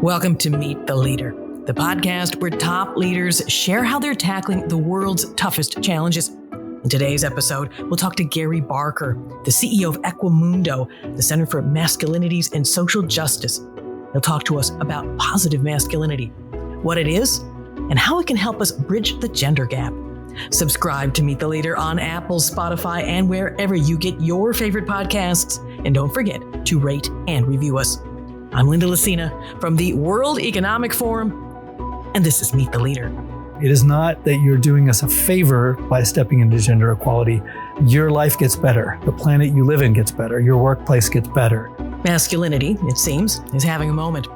Welcome to Meet the Leader, the podcast where top leaders share how they're tackling the world's toughest challenges. In today's episode, we'll talk to Gary Barker, the CEO of Equimundo, the Center for Masculinities and Social Justice. He'll talk to us about positive masculinity, what it is, and how it can help us bridge the gender gap. Subscribe to Meet the Leader on Apple, Spotify, and wherever you get your favorite podcasts. And don't forget to rate and review us. I'm Linda Lucina from the World Economic Forum, and this is Meet the Leader. It is not that you're doing us a favor by stepping into gender equality. Your life gets better. The planet you live in gets better. Your workplace gets better. Masculinity, it seems, is having a moment.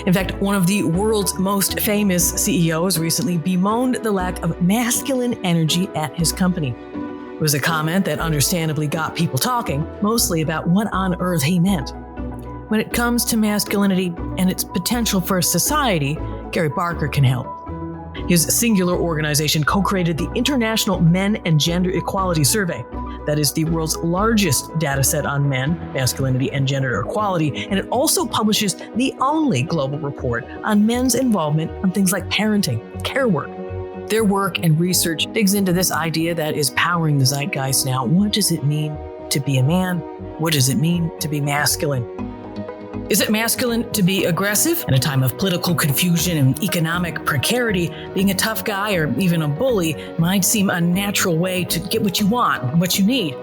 In fact, one of the world's most famous CEOs recently bemoaned the lack of masculine energy at his company. It was a comment that understandably got people talking, mostly about what on earth he meant. When it comes to masculinity and its potential for society, Gary Barker can help. His singular organization co-created the International Men and Gender Equality Survey. That is the world's largest data set on men, masculinity, and gender equality, and it also publishes the only global report on men's involvement on things like parenting, care work. Their work and research digs into this idea that is powering the zeitgeist now. What does it mean to be a man? What does it mean to be masculine? Is it masculine to be aggressive? In a time of political confusion and economic precarity, being a tough guy or even a bully might seem a natural way to get what you want, what you need.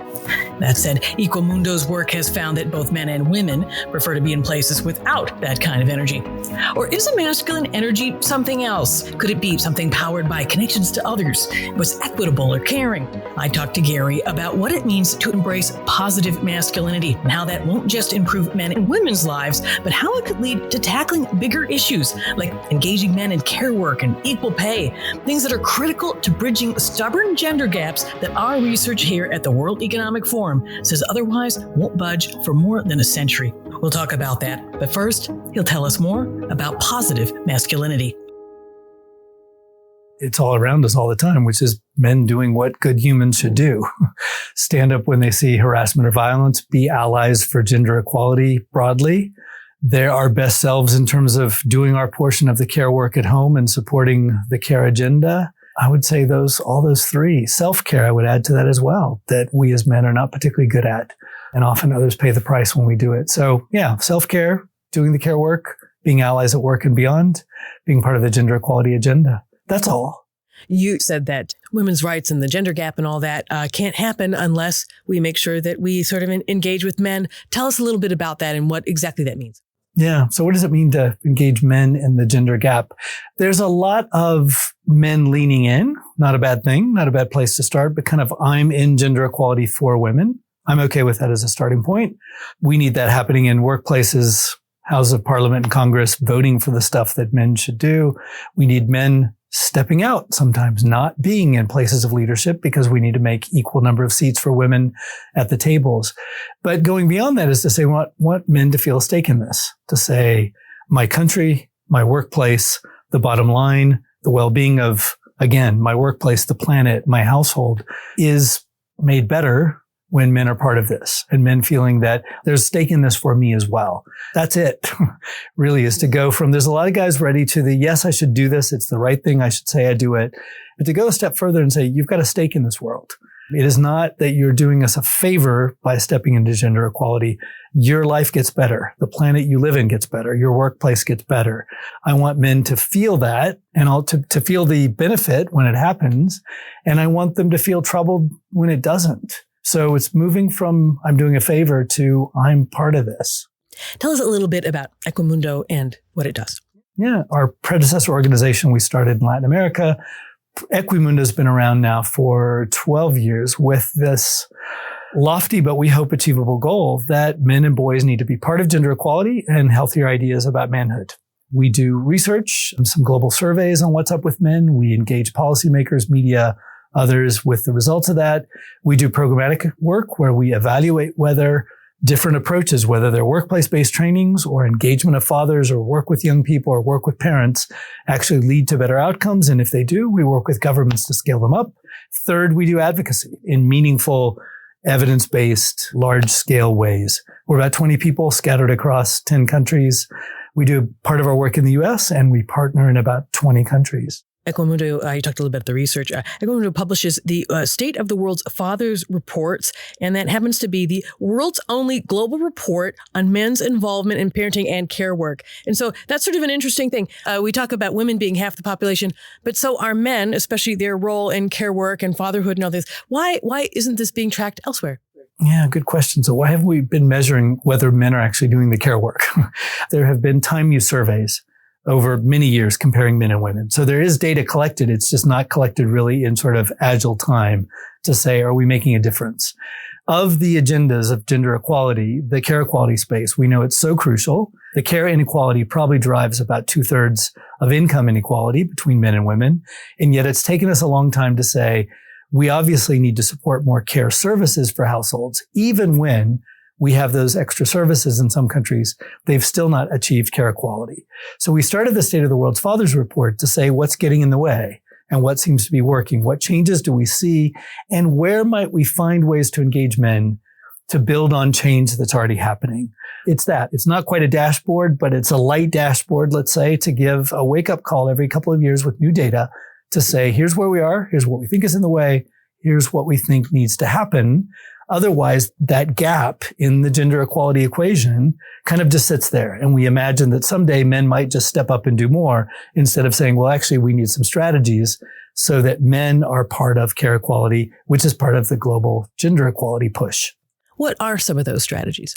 That said, Equimundo's work has found that both men and women prefer to be in places without that kind of energy. Or is a masculine energy something else? Could it be something powered by connections to others, was equitable or caring? I talked to Gary about what it means to embrace positive masculinity and how that won't just improve men and women's lives, but how it could lead to tackling bigger issues like engaging men in care work and equal pay, things that are critical to bridging stubborn gender gaps that our research here at the World Economic Forum says otherwise won't budge for more than a century. We'll talk about that, but first, he'll tell us more about positive masculinity. It's all around us all the time, which is men doing what good humans should do. Stand up when they see harassment or violence, be allies for gender equality broadly. They're our best selves in terms of doing our portion of the care work at home and supporting the care agenda. I would say all those three. Self-care, I would add to that as well, that we as men are not particularly good at. And often others pay the price when we do it. So yeah, self-care, doing the care work, being allies at work and beyond, being part of the gender equality agenda. That's all. You said that women's rights and the gender gap and all that can't happen unless we make sure that we sort of engage with men. Tell us a little bit about that and what exactly that means. Yeah. So what does it mean to engage men in the gender gap? There's a lot of men leaning in. Not a bad thing, not a bad place to start, but kind of I'm in gender equality for women. I'm okay with that as a starting point. We need that happening in workplaces, Houses of Parliament and Congress, voting for the stuff that men should do. We need men stepping out, sometimes not being in places of leadership because we need to make equal number of seats for women at the tables. But going beyond that is to say, want men to feel a stake in this, to say my country, my workplace, the bottom line, the well-being of, again, my workplace, the planet, my household is made better when men are part of this and men feeling that there's stake in this for me as well. That's it, really, is to go from there's a lot of guys ready to the, yes, I should do this. It's the right thing. I should say I do it. But to go a step further and say, you've got a stake in this world. It is not that you're doing us a favor by stepping into gender equality. Your life gets better. The planet you live in gets better. Your workplace gets better. I want men to feel that and to feel the benefit when it happens. And I want them to feel troubled when it doesn't. So it's moving from I'm doing a favor to I'm part of this. Tell us a little bit about Equimundo and what it does. Yeah, our predecessor organization we started in Latin America. Equimundo has been around now for 12 years with this lofty but we hope achievable goal that men and boys need to be part of gender equality and healthier ideas about manhood. We do research, some global surveys on what's up with men. We engage policymakers, media, others with the results of that. We do programmatic work where we evaluate whether different approaches, whether they're workplace-based trainings or engagement of fathers or work with young people or work with parents, actually lead to better outcomes. And if they do, we work with governments to scale them up. Third, we do advocacy in meaningful, evidence-based, large-scale ways. We're about 20 people scattered across 10 countries. We do part of our work in the US, and we partner in about 20 countries. Equimundo, you talked a little bit about the research. Equimundo publishes the State of the World's Fathers Reports, and that happens to be the world's only global report on men's involvement in parenting and care work. And so that's sort of an interesting thing. We talk about women being half the population, but so are men, especially their role in care work and fatherhood and all this. Why isn't this being tracked elsewhere? Yeah, good question. So why have we been measuring whether men are actually doing the care work? There have been time use surveys over many years comparing men and women. So there is data collected. It's just not collected really in sort of agile time to say, are we making a difference? Of the agendas of gender equality, the care equality space, we know it's so crucial. The care inequality probably drives about 2/3 of income inequality between men and women. And yet it's taken us a long time to say, we obviously need to support more care services for households, even when we have those extra services in some countries. They've still not achieved care equality. So we started the State of the World's Fathers Report to say what's getting in the way and what seems to be working. What changes do we see? And where might we find ways to engage men to build on change that's already happening? It's that. It's not quite a dashboard, but it's a light dashboard, let's say, to give a wake-up call every couple of years with new data to say, here's where we are, here's what we think is in the way, here's what we think needs to happen. Otherwise, that gap in the gender equality equation kind of just sits there. And we imagine that someday men might just step up and do more instead of saying, well, actually, we need some strategies so that men are part of care equality, which is part of the global gender equality push. What are some of those strategies?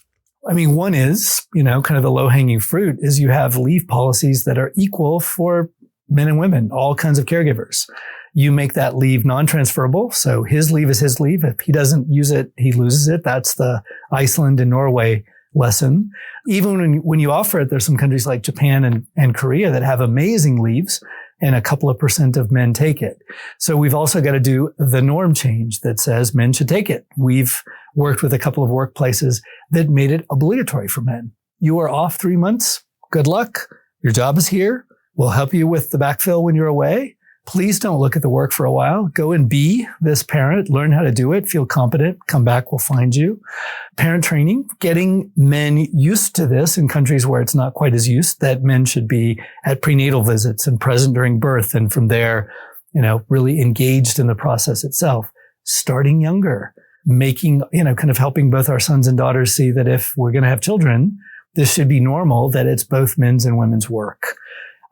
I mean, one is, kind of the low-hanging fruit is you have leave policies that are equal for men and women, all kinds of caregivers. You make that leave non-transferable. So his leave is his leave. If he doesn't use it, he loses it. That's the Iceland and Norway lesson. Even when you offer it, there's some countries like Japan and Korea that have amazing leaves, and a couple of % of men take it. So we've also got to do the norm change that says men should take it. We've worked with a couple of workplaces that made it obligatory for men. You are off 3 months. Good luck. Your job is here. We'll help you with the backfill when you're away. Please don't look at the work for a while. Go and be this parent, learn how to do it, feel competent, come back, we'll find you. Parent training, getting men used to this in countries where it's not quite as used, that men should be at prenatal visits and present during birth. And from there, really engaged in the process itself. Starting younger, making, kind of helping both our sons and daughters see that if we're going to have children, this should be normal, that it's both men's and women's work.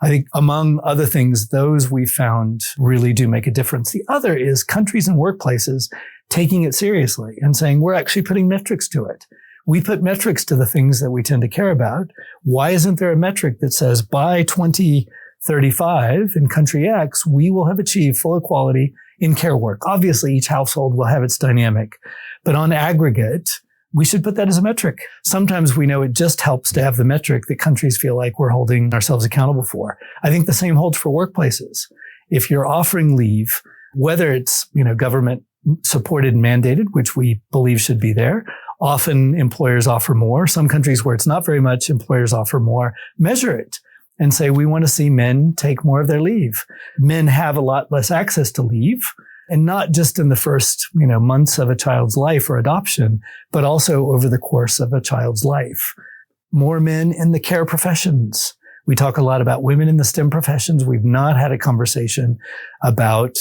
I think among other things, those we found really do make a difference. The other is countries and workplaces taking it seriously and saying, we're actually putting metrics to it. We put metrics to the things that we tend to care about. Why isn't there a metric that says by 2035 in country X, we will have achieved full equality in care work? Obviously, each household will have its dynamic, but on aggregate, we should put that as a metric. Sometimes we know it just helps to have the metric that countries feel like we're holding ourselves accountable for. I think the same holds for workplaces. If you're offering leave, whether it's, government supported and mandated, which we believe should be there, often employers offer more. Some countries where it's not very much, employers offer more. Measure it and say, we want to see men take more of their leave. Men have a lot less access to leave. And not just in the first, months of a child's life or adoption, but also over the course of a child's life. More men in the care professions. We talk a lot about women in the STEM professions. We've not had a conversation about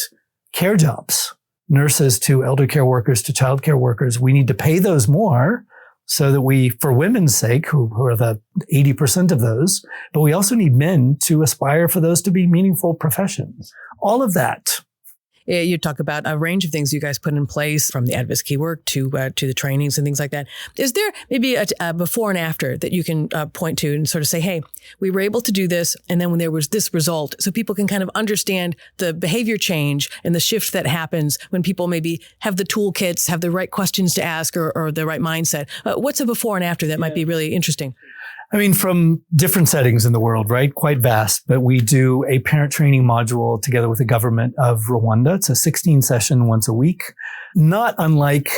care jobs, nurses to elder care workers to child care workers. We need to pay those more so that we, for women's sake, who are the 80% of those, but we also need men to aspire for those to be meaningful professions. All of that. You talk about a range of things you guys put in place, from the advocacy work to the trainings and things like that. Is there maybe a before and after that you can point to and sort of say, hey, we were able to do this, and then when there was this result, so people can kind of understand the behavior change and the shift that happens when people maybe have the toolkits, have the right questions to ask, or the right mindset? What's a before and after that might be really interesting? I mean, from different settings in the world, right? Quite vast, but we do a parent training module together with the government of Rwanda. It's a 16 session once a week, not unlike,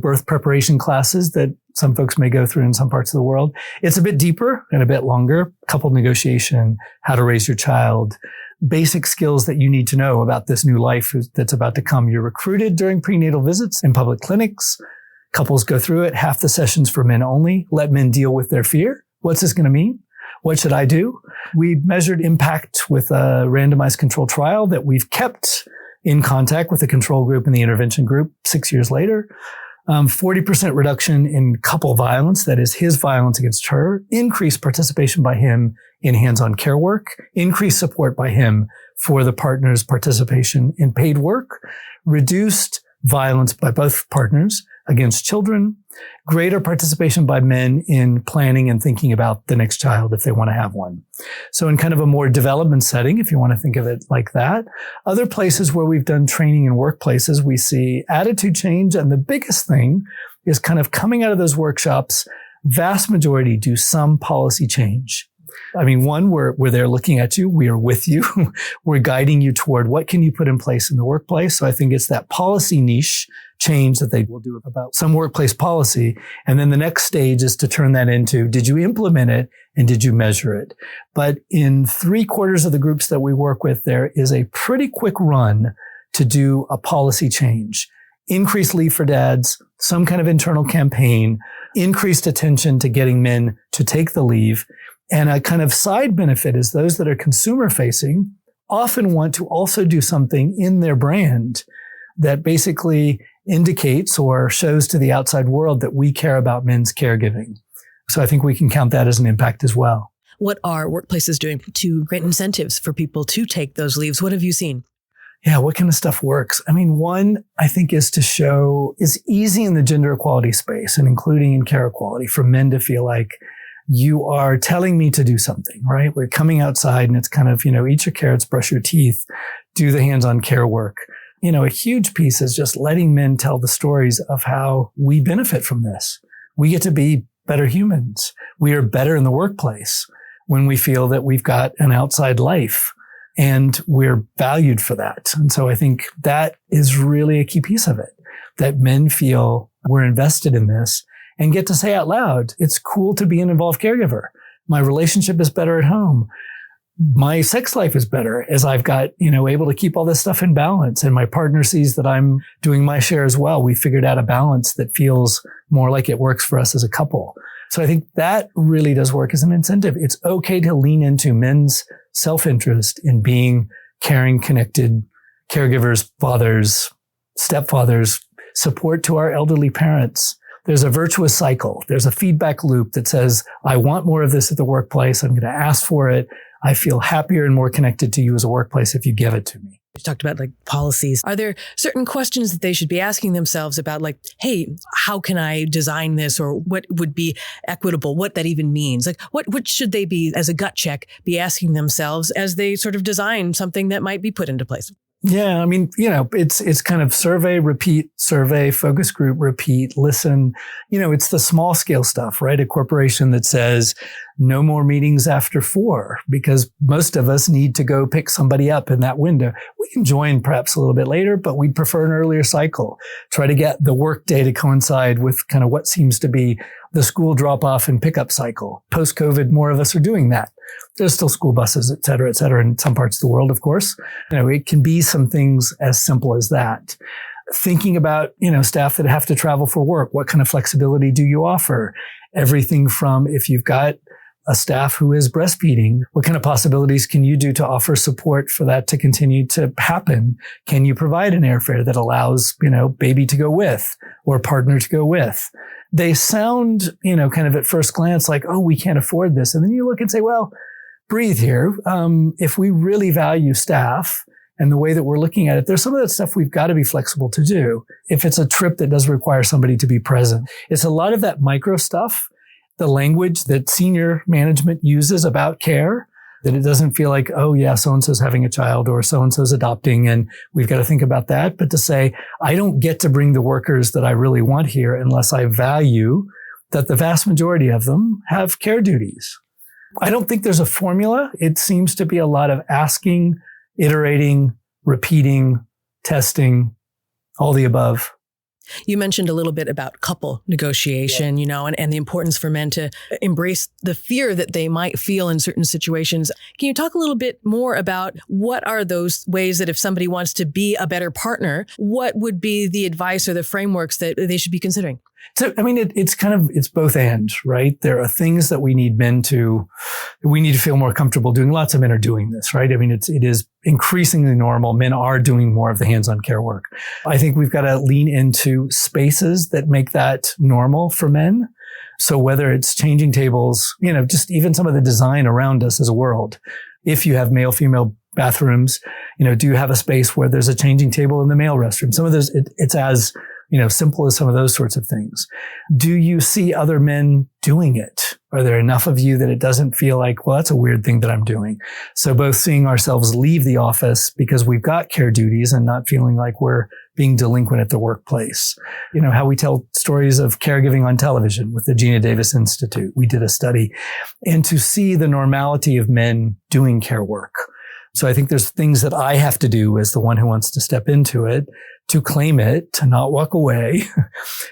birth preparation classes that some folks may go through in some parts of the world. It's a bit deeper and a bit longer. Couple negotiation, how to raise your child, basic skills that you need to know about this new life that's about to come. You're recruited during prenatal visits in public clinics. Couples go through it. Half the sessions for men only. Let men deal with their fear. What's this going to mean? What should I do? We measured impact with a randomized control trial that we've kept in contact with the control group and the intervention group 6 years later. 40% reduction in couple violence, that is his violence against her, increased participation by him in hands-on care work, increased support by him for the partner's participation in paid work, reduced violence by both partners against children, greater participation by men in planning and thinking about the next child if they want to have one. So in kind of a more development setting, if you want to think of it like that, other places where we've done training in workplaces, we see attitude change. And the biggest thing is kind of coming out of those workshops, vast majority do some policy change. I mean, one, we're there looking at you. We are with you. We're guiding you toward what can you put in place in the workplace. So I think it's that policy niche change that they will do about some workplace policy. And then the next stage is to turn that into, did you implement it and did you measure it? But in 3/4 of the groups that we work with, there is a pretty quick run to do a policy change. Increased leave for dads, some kind of internal campaign, increased attention to getting men to take the leave. And a kind of side benefit is those that are consumer facing often want to also do something in their brand that basically indicates or shows to the outside world that we care about men's caregiving. So I think we can count that as an impact as well. What are workplaces doing to grant incentives for people to take those leaves? What have you seen? Yeah, what kind of stuff works? I mean, one, I think, is to show it's easy in the gender equality space and including in care equality for men to feel like you are telling me to do something, right? We're coming outside and it's kind of, eat your carrots, brush your teeth, do the hands-on care work. A huge piece is just letting men tell the stories of how we benefit from this. We get to be better humans. We are better in the workplace when we feel that we've got an outside life and we're valued for that. And so I think that is really a key piece of it, that men feel we're invested in this and get to say out loud, it's cool to be an involved caregiver. My relationship is better at home. My sex life is better as I've got, able to keep all this stuff in balance. And my partner sees that I'm doing my share as well. We figured out a balance that feels more like it works for us as a couple. So I think that really does work as an incentive. It's okay to lean into men's self-interest in being caring, connected caregivers, fathers, stepfathers, support to our elderly parents. There's a virtuous cycle. There's a feedback loop that says, I want more of this at the workplace. I'm going to ask for it. I feel happier and more connected to you as a workplace if you give it to me. You talked about policies. Are there certain questions that they should be asking themselves about hey, how can I design this, or what would be equitable, what that even means? What should they be, as a gut check, be asking themselves as they sort of design something that might be put into place? Yeah. I mean, it's kind of survey, repeat, survey, focus group, repeat, listen. It's the small scale stuff, right? A corporation that says no more meetings after 4 because most of us need to go pick somebody up in that window. We can join perhaps a little bit later, but we'd prefer an earlier cycle. Try to get the work day to coincide with kind of what seems to be the school drop off and pickup cycle. Post-COVID, more of us are doing that. There's still school buses, et cetera, in some parts of the world, of course. It can be some things as simple as that. Thinking about, staff that have to travel for work. What kind of flexibility do you offer? Everything from if you've got a staff who is breastfeeding, what kind of possibilities can you do to offer support for that to continue to happen? Can you provide an airfare that allows, baby to go with or partner to go with? They sound, kind of at first glance like, oh, we can't afford this. And then you look and say, well, breathe here. If we really value staff and the way that we're looking at it, there's some of that stuff we've got to be flexible to do. If it's a trip that does require somebody to be present, it's a lot of that micro stuff, the language that senior management uses about care, that it doesn't feel like, oh yeah, so-and-so's having a child or so-and-so's adopting and we've got to think about that. But to say, I don't get to bring the workers that I really want here unless I value that the vast majority of them have care duties. I don't think there's a formula. It seems to be a lot of asking, iterating, repeating, testing, all the above. You mentioned a little bit about couple negotiation, and the importance for men to embrace the fear that they might feel in certain situations. Can you talk a little bit more about what are those ways that if somebody wants to be a better partner, what would be the advice or the frameworks that they should be considering? So, it's both and, right? There are things that we need to feel more comfortable doing. Lots of men are doing this, right? It is increasingly normal. Men are doing more of the hands-on care work. I think we've got to lean into spaces that make that normal for men. So whether it's changing tables, just even some of the design around us as a world. If you have male-female bathrooms, do you have a space where there's a changing table in the male restroom? Some of those, it's as simple as some of those sorts of things. Do you see other men doing it? Are there enough of you that it doesn't feel like, well, that's a weird thing that I'm doing? So both seeing ourselves leave the office because we've got care duties and not feeling like we're being delinquent at the workplace. How we tell stories of caregiving on television with the Gina Davis Institute. We did a study, and to see the normality of men doing care work. So I think there's things that I have to do as the one who wants to step into it, to claim it, to not walk away,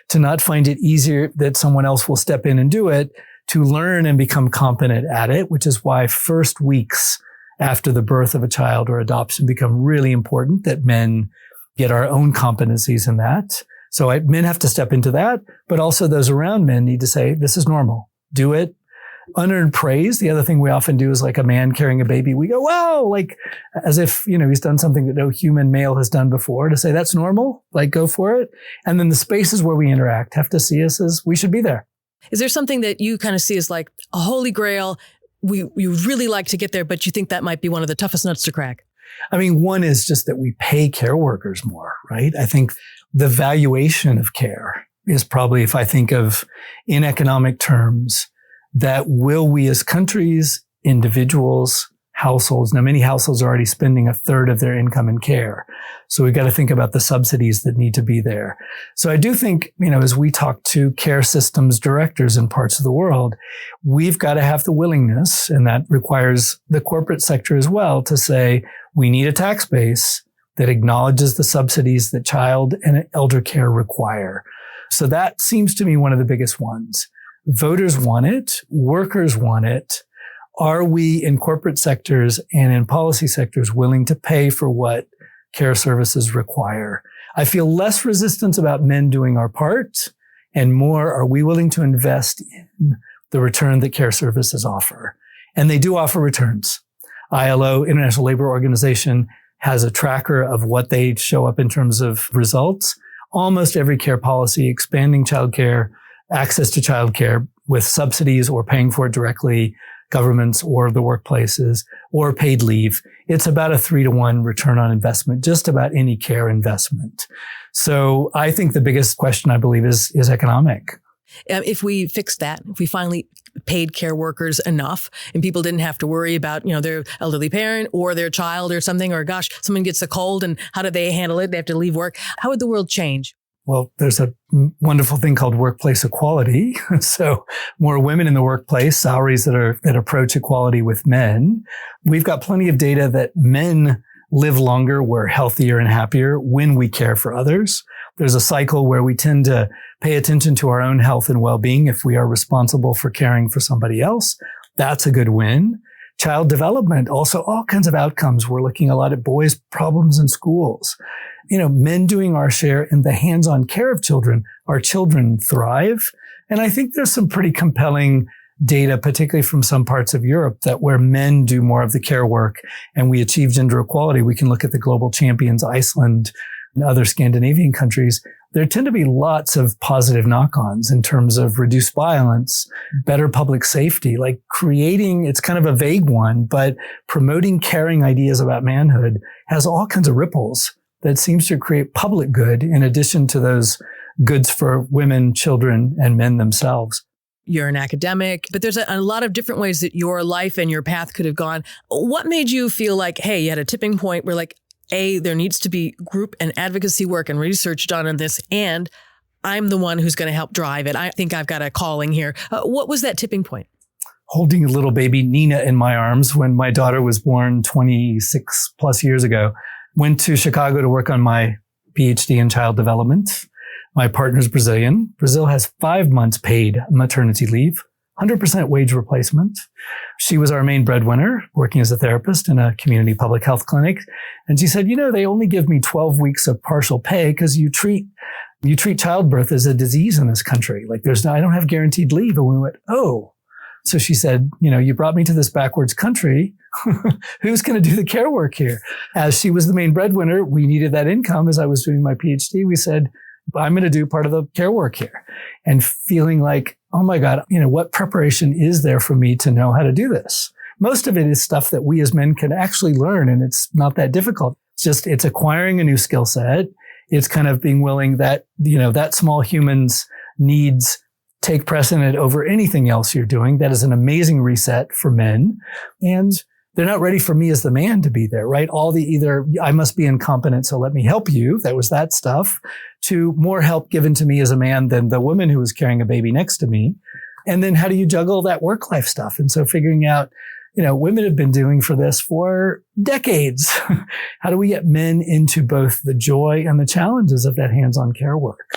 to not find it easier that someone else will step in and do it, to learn and become competent at it, which is why first weeks after the birth of a child or adoption become really important, that men get our own competencies in that. So men have to step into that, but also those around men need to say, this is normal. Do it. Unearned praise. The other thing we often do is like a man carrying a baby. We go, wow, like as if, he's done something that no human male has done before, to say that's normal, like go for it. And then the spaces where we interact have to see us as we should be there. Is there something that you kind of see as like a holy grail? We really like to get there, but you think that might be one of the toughest nuts to crack? One is just that we pay care workers more, right? I think the valuation of care is probably, if I think of in economic terms, that will we as countries, individuals, households, now many households are already spending a third of their income in care. So we've got to think about the subsidies that need to be there. So I do think, as we talk to care systems directors in parts of the world, we've got to have the willingness, and that requires the corporate sector as well, to say we need a tax base that acknowledges the subsidies that child and elder care require. So that seems to me one of the biggest ones. Voters want it. Workers want it. Are we in corporate sectors and in policy sectors willing to pay for what care services require? I feel less resistance about men doing our part and more, are we willing to invest in the return that care services offer? And they do offer returns. ILO, International Labor Organization, has a tracker of what they show up in terms of results. Almost every care policy, expanding childcare, access to childcare with subsidies or paying for it directly, governments or the workplaces, or paid leave. It's about a 3-to-1 return on investment, just about any care investment. So I think the biggest question, I believe, is economic. If we fixed that, if we finally paid care workers enough and people didn't have to worry about, their elderly parent or their child or something, or gosh, someone gets a cold and how do they handle it? They have to leave work. How would the world change? Well, there's a wonderful thing called workplace equality. So more women in the workplace, salaries that approach equality with men. We've got plenty of data that men live longer, we're healthier and happier when we care for others. There's a cycle where we tend to pay attention to our own health and well-being if we are responsible for caring for somebody else. That's a good win. Child development, also all kinds of outcomes. We're looking a lot at boys' problems in schools. Men doing our share in the hands-on care of children, our children thrive. And I think there's some pretty compelling data, particularly from some parts of Europe, that where men do more of the care work and we achieve gender equality, we can look at the global champions, Iceland and other Scandinavian countries. There tend to be lots of positive knock-ons in terms of reduced violence, better public safety, like creating, it's kind of a vague one, but promoting caring ideas about manhood has all kinds of ripples that seems to create public good in addition to those goods for women, children, and men themselves. You're an academic, but there's a lot of different ways that your life and your path could have gone. What made you feel like, hey, you had a tipping point where like, there needs to be group and advocacy work and research done on this, and I'm the one who's going to help drive it. I think I've got a calling here. What was that tipping point? Holding a little baby Nina in my arms when my daughter was born 26 plus years ago. Went to Chicago to work on my PhD in child development. My partner's Brazilian. Brazil has 5 months paid maternity leave, 100% wage replacement. She was our main breadwinner, working as a therapist in a community public health clinic. And she said, they only give me 12 weeks of partial pay because you treat childbirth as a disease in this country. Like I don't have guaranteed leave. And we went, oh. So she said, you brought me to this backwards country. Who's going to do the care work here? As she was the main breadwinner, we needed that income. As I was doing my PhD, we said, I'm going to do part of the care work here. And feeling like, oh my God, what preparation is there for me to know how to do this? Most of it is stuff that we as men can actually learn, and it's not that difficult. It's acquiring a new skill set. It's kind of being willing that, that small human's needs take precedent over anything else you're doing. That is an amazing reset for men. And they're not ready for me as the man to be there, right? All the either I must be incompetent, so let me help you. That was that stuff, to more help given to me as a man than the woman who was carrying a baby next to me. And then how do you juggle that work life stuff? And so figuring out, women have been doing for this for decades. How do we get men into both the joy and the challenges of that hands-on care work?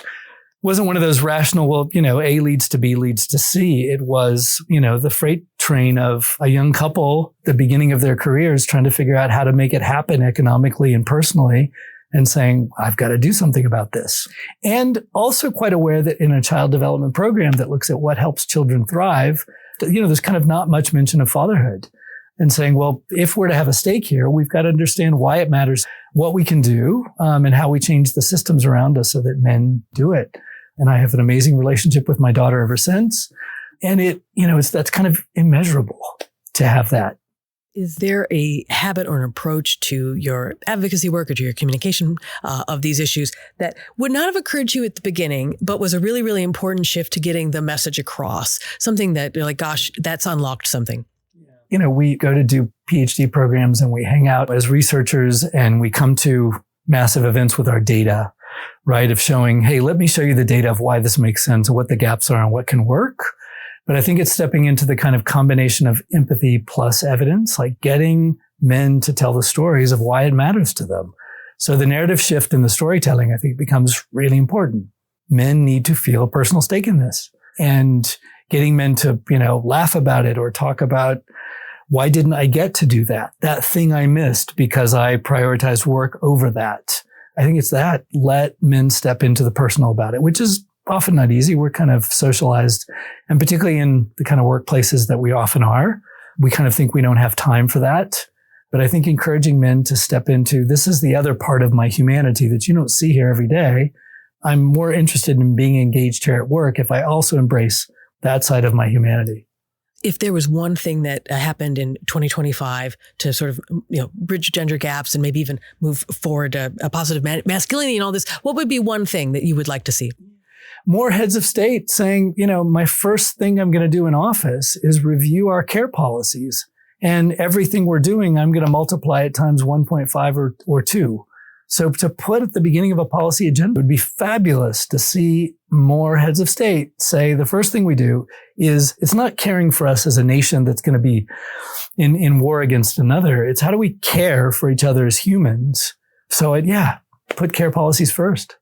Wasn't one of those rational, A leads to B leads to C. It was, the freight train of a young couple, the beginning of their careers, trying to figure out how to make it happen economically and personally, and saying, I've got to do something about this. And also quite aware that in a child development program that looks at what helps children thrive, there's kind of not much mention of fatherhood. And saying, well, if we're to have a stake here, we've got to understand why it matters, what we can do, and how we change the systems around us so that men do it. And I have an amazing relationship with my daughter ever since. And that's kind of immeasurable to have that. Is there a habit or an approach to your advocacy work or to your communication of these issues that would not have occurred to you at the beginning, but was a really, really important shift to getting the message across? Something that you're like, gosh, that's unlocked something. We go to do PhD programs and we hang out as researchers and we come to massive events with our data, right? Of showing, hey, let me show you the data of why this makes sense and what the gaps are and what can work. But I think it's stepping into the kind of combination of empathy plus evidence, like getting men to tell the stories of why it matters to them. So the narrative shift in the storytelling, I think, becomes really important. Men need to feel a personal stake in this, and getting men to, laugh about it or talk about, why didn't I get to do that thing I missed because I prioritized work over that. I think it's that. Let men step into the personal about it, which is often not easy. We're kind of socialized, and particularly in the kind of workplaces that we often are, we kind of think we don't have time for that. But I think encouraging men to step into, this is the other part of my humanity that you don't see here every day. I'm more interested in being engaged here at work if I also embrace that side of my humanity. If there was one thing that happened in 2025 to sort of, bridge gender gaps and maybe even move forward a positive masculinity and all this, what would be one thing that you would like to see? More heads of state saying, my first thing I'm going to do in office is review our care policies, and everything we're doing, I'm going to multiply it times 1.5 or 2. So to put at the beginning of a policy agenda would be fabulous to see more heads of state say the first thing we do is, it's not caring for us as a nation that's going to be in war against another. It's how do we care for each other as humans? So put care policies first.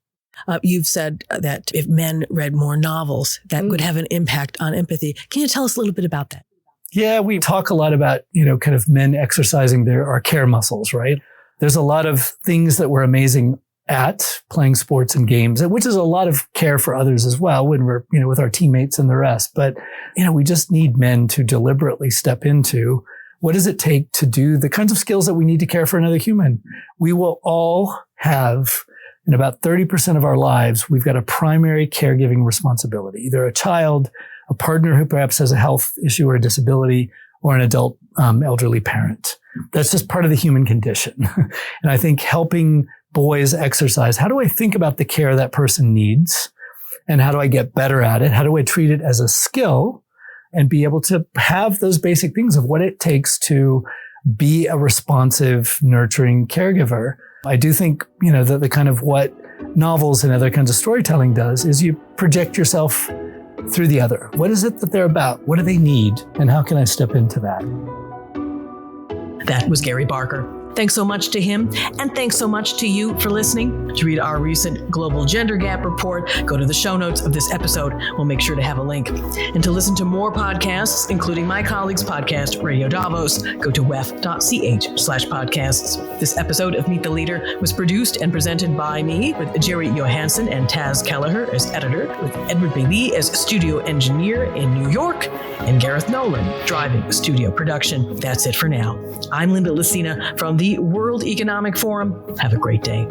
You've said that if men read more novels, that would have an impact on empathy. Can you tell us a little bit about that? Yeah, we talk a lot about, kind of men exercising our care muscles, right? There's a lot of things that we're amazing at, playing sports and games, which is a lot of care for others as well when we're, with our teammates and the rest. But, we just need men to deliberately step into, what does it take to do the kinds of skills that we need to care for another human? We will all have, in about 30% of our lives, we've got a primary caregiving responsibility, either a child, a partner who perhaps has a health issue or a disability, or an adult elderly parent. That's just part of the human condition. And I think helping boys exercise, how do I think about the care that person needs? And how do I get better at it? How do I treat it as a skill and be able to have those basic things of what it takes to be a responsive, nurturing caregiver? I do think, that the kind of what novels and other kinds of storytelling does is you project yourself through the other. What is it that they're about? What do they need? And how can I step into that? That was Gary Barker. Thanks so much to him, and thanks so much to you for listening. To read our recent Global Gender Gap Report, go to the show notes of this episode. We'll make sure to have a link. And to listen to more podcasts, including my colleagues' podcast, Radio Davos, go to wef.ch/podcasts. This episode of Meet the Leader was produced and presented by me, with Jerry Johansson and Taz Kelleher as editor, with Edward Bailey as studio engineer in New York, and Gareth Nolan driving studio production. That's it for now. I'm Linda Lucina from the World Economic Forum. Have a great day.